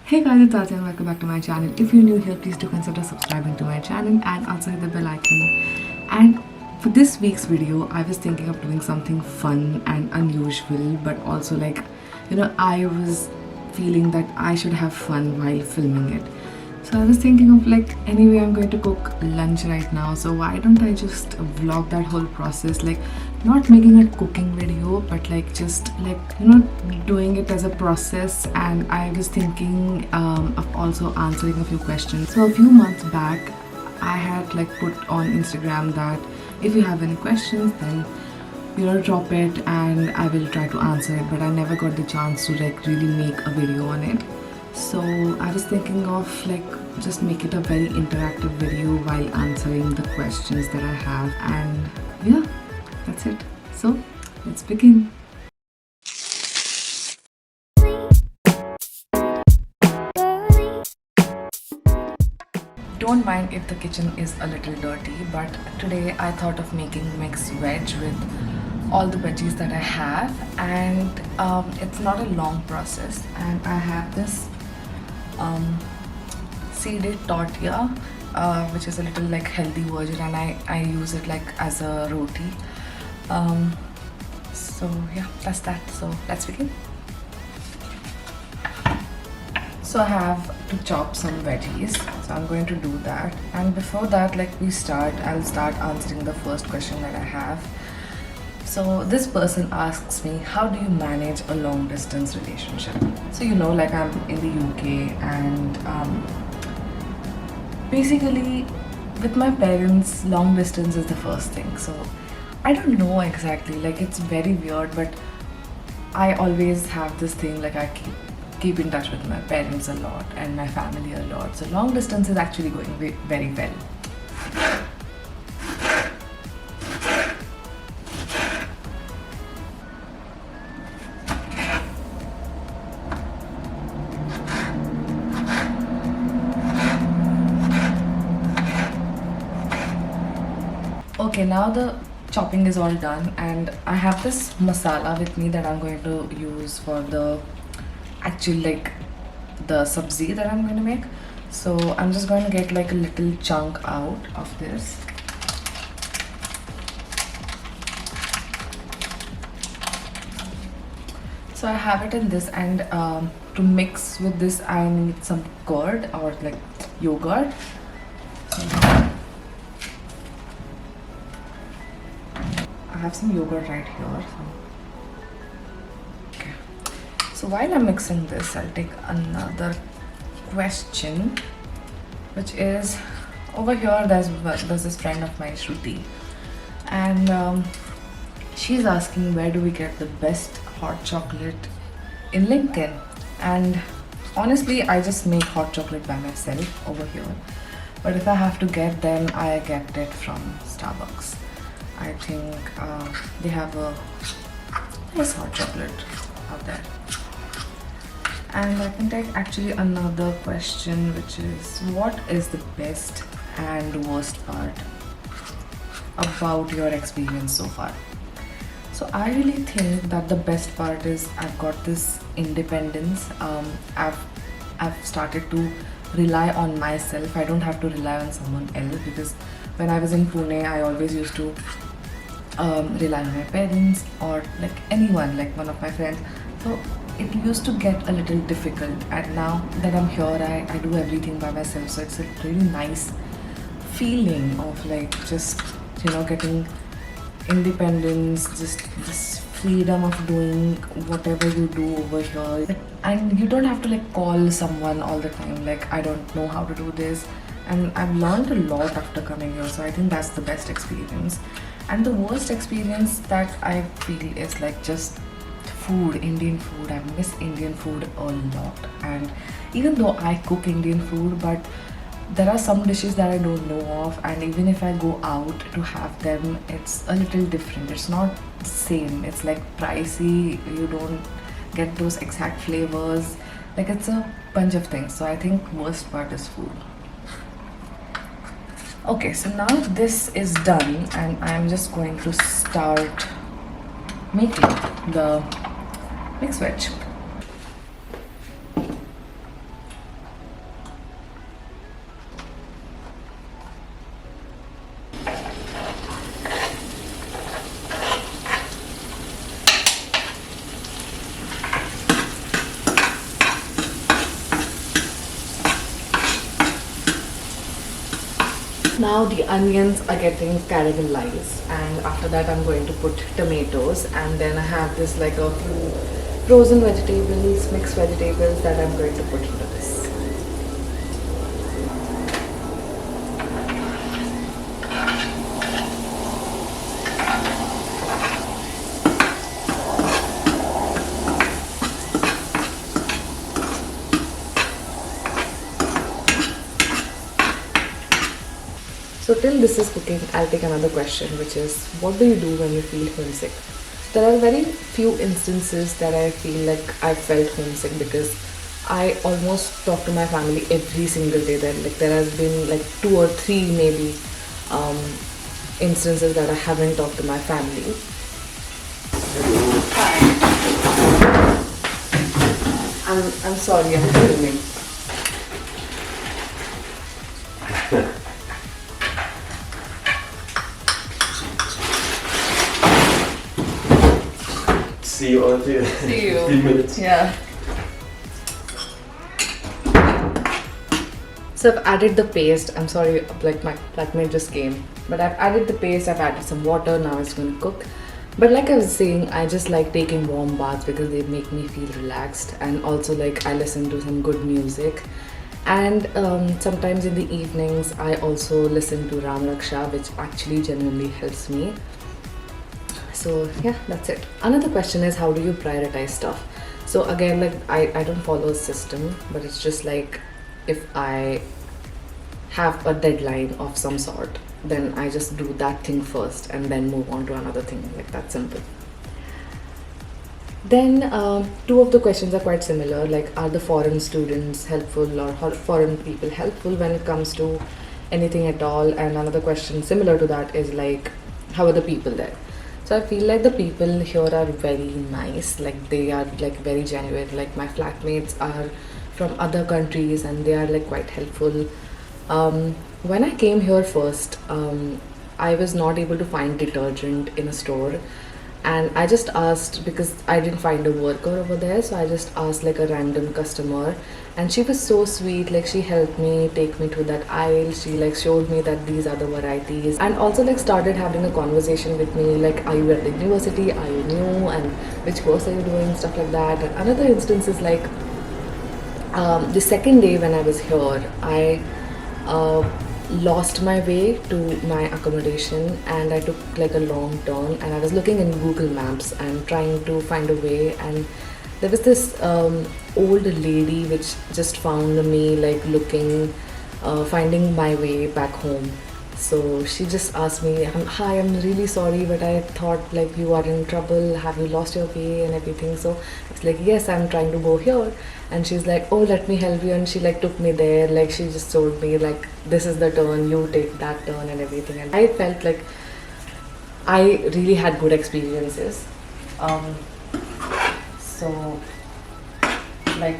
Hey guys, it's Aarati and welcome back to my channel. If you're new here, please do consider subscribing to my channel and also hit the bell icon. And for this week's video, I was thinking of doing something fun and unusual, but also I was feeling that I should have fun while filming it. So I was thinking of anyway, I'm going to cook lunch right now, so why don't I just vlog that whole process, not making a cooking video, but just doing it as a process. And I was thinking of also answering a few questions. So a few months back, I had put on Instagram that if you have any questions, then drop it and I will try to answer it, but I never got the chance to really make a video on it. So I was thinking of just make it a very interactive video while answering the questions that I have, and yeah, that's it. So let's begin. Don't mind if the kitchen is a little dirty, but today I thought of making mixed veg with all the veggies that I have, and it's not a long process. And I have this seeded tortilla, which is a little healthy version, and I use it as a roti. So yeah, that's that. So let's begin. So I have to chop some veggies, so I'm going to do that. And before that, I'll start answering the first question that I have. So this person asks me, how do you manage a long distance relationship? So I'm in the UK, and basically with my parents, long distance is the first thing. So I don't know exactly, it's very weird, but I always have this thing, I keep in touch with my parents a lot and my family a lot. So long distance is actually going very well. Okay, now the chopping is all done, and I have this masala with me that I'm going to use for the the sabzi that I'm going to make. So I'm just going to get a little chunk out of this. So I have it in this, and to mix with this I need some curd or yogurt. I have some yogurt right here. Okay. So while I'm mixing this, I'll take another question, which is over here. There's this friend of mine, Shruti, and she's asking where do we get the best hot chocolate in Lincoln. And honestly, I just make hot chocolate by myself over here. But if I have to get them, I get it from Starbucks. I think they have a nice hot chocolate out there. And I can take actually another question, which is what is the best and worst part about your experience so far? So I really think that the best part is I've got this independence. I've started to rely on myself. I don't have to rely on someone else, because when I was in Pune, I always used to rely on my parents or anyone, one of my friends. So it used to get a little difficult, and now that I'm here, I do everything by myself. So it's a really nice feeling of just getting independence, just this freedom of doing whatever you do over here. And you don't have to call someone all the time, I don't know how to do this. And I've learned a lot after coming here, so I think that's the best experience. And the worst experience that I feel is just food, Indian food. I miss Indian food a lot. And even though I cook Indian food, but there are some dishes that I don't know of, and even if I go out to have them, it's a little different. It's not the same. It's pricey. You don't get those exact flavors. It's a bunch of things. So I think worst part is food. Okay, so now this is done, and I'm just going to start making the mixed veg. Now the onions are getting caramelized, and after that I'm going to put tomatoes, and then I have this like a few frozen vegetables, mixed vegetables that I'm going to put into this. So till this is cooking, I'll take another question, which is, what do you do when you feel homesick? There are very few instances that I feel like I felt homesick, because I almost talk to my family every single day. There has been like 2 or 3 maybe instances that I haven't talked to my family. I'm sorry, I'm filming. See you on the See you. 3 minutes. Yeah. So I've added the paste. I'm sorry, like my flatmate just came. But I've added the paste, I've added some water, now it's going to cook. But like I was saying, I just like taking warm baths because they make me feel relaxed. And also like I listen to some good music. And sometimes in the evenings, I also listen to Ram Raksha, which actually genuinely helps me. So yeah, that's it. Another question is, how do you prioritize stuff? So again, like I don't follow a system, but it's just like if I have a deadline of some sort, then I just do that thing first and then move on to another thing, like that simple. Then 2 of the questions are quite similar, like are the foreign students helpful or foreign people helpful when it comes to anything at all? And another question similar to that is like, how are the people there? So I feel like the people here are very nice, like they are like very genuine. Like my flatmates are from other countries and they are like quite helpful. When I came here first, I was not able to find detergent in a store, and I just asked because I didn't find a worker over there, so I just asked like a random customer, and she was so sweet. Like she helped me take me to that aisle. She like showed me that these are the varieties, and also like started having a conversation with me, like, are you at the university, are you new, and which course are you doing, stuff like that. And another instance is like the second day when I was here, I lost my way to my accommodation, and I took like a long turn, and I was looking in Google Maps and trying to find a way, and there was this old lady which just found me like looking, finding my way back home. So she just asked me, hi, I'm really sorry, but I thought like you are in trouble, have you lost your way and everything? So it's like, yes, I'm trying to go here. And she's like, oh, let me help you. And she like took me there, like she just told me like, this is the turn, you take that turn and everything. And I felt like I really had good experiences. So like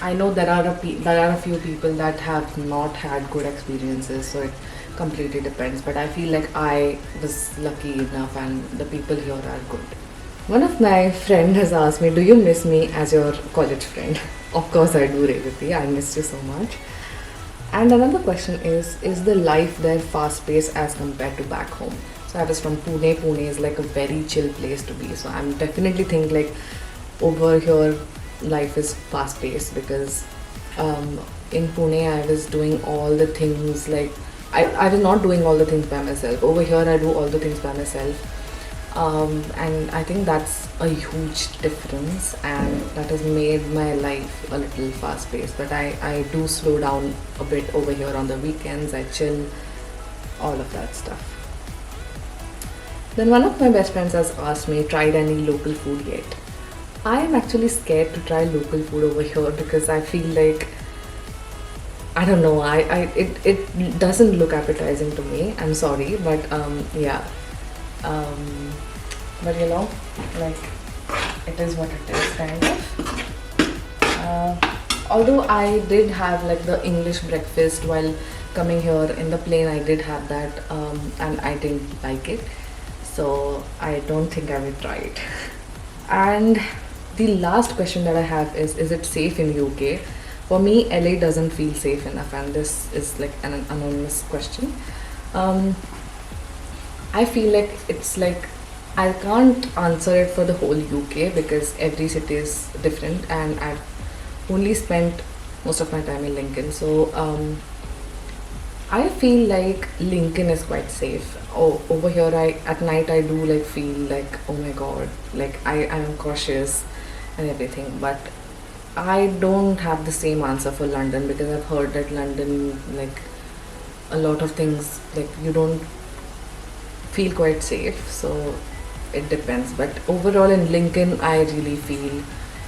I know there are a few people that have not had good experiences, so it completely depends. But I feel like I was lucky enough, and the people here are good. One of my friend has asked me, do you miss me as your college friend? Of course I do, Revati. I missed you so much. And another question is the life there fast-paced as compared to back home? So I was from Pune. Pune is like a very chill place to be. So I'm definitely think like over here life is fast-paced, because in Pune I was doing all the things, like I was not doing all the things by myself. Over here I do all the things by myself. And I think that's a huge difference, and that has made my life a little fast-paced. But I do slow down a bit over here on the weekends. I chill, all of that stuff. Then one of my best friends has asked me, tried any local food yet? I am actually scared to try local food over here, because I feel like, I don't know, it doesn't look appetizing to me. I'm sorry, but yeah. But you know, like, it is what it is, kind of. Although I did have like the English breakfast while coming here in the plane, I did have that, and I didn't like it, so I don't think I will try it. And the last question that I have is it safe in UK? For me, LA doesn't feel safe enough, and this is like an anonymous question. I feel like it's like I can't answer it for the whole UK because every city is different, and I've only spent most of my time in Lincoln. So I feel like Lincoln is quite safe. Oh, over here, I at night I do like feel like, oh my god, like I am cautious and everything. But I don't have the same answer for London because I've heard that London, like a lot of things, like you don't feel quite safe. So it depends. But overall, in Lincoln, I really feel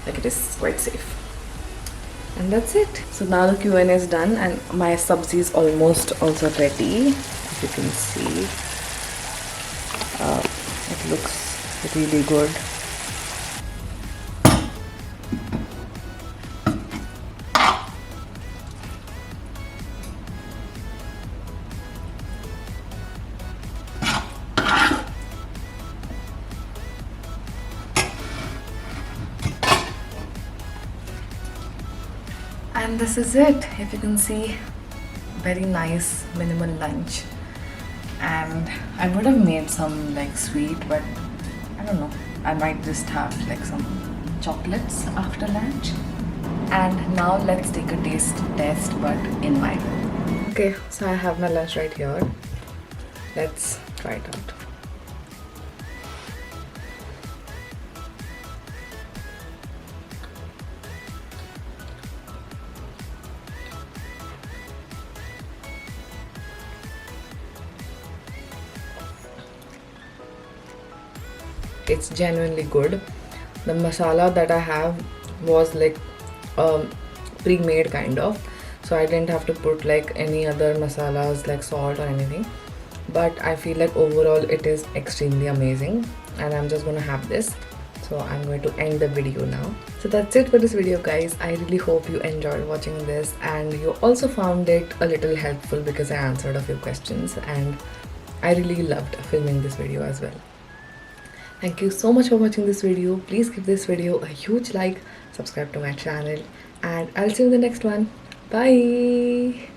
like it is quite safe. And that's it. So now the Q&A is done and my sabzi is almost also ready. If you can see, it looks really good. And this is it. If you can see, very nice minimal lunch. And I would have made some like sweet, but I don't know, I might just have like some chocolates after lunch. And now let's take a taste test, but in my room. Okay, so I have my lunch right here. Let's try it out. It's genuinely good. The masala that I have was like pre-made kind of, so I didn't have to put like any other masalas like salt or anything. But I feel like overall it is extremely amazing, and I'm just gonna have this. So I'm going to end the video now. So that's it for this video, guys. I really hope you enjoyed watching this and you also found it a little helpful because I answered a few questions, and I really loved filming this video as well. Thank you so much for watching this video. Please give this video a huge like, subscribe to my channel, and I'll see you in the next one. Bye!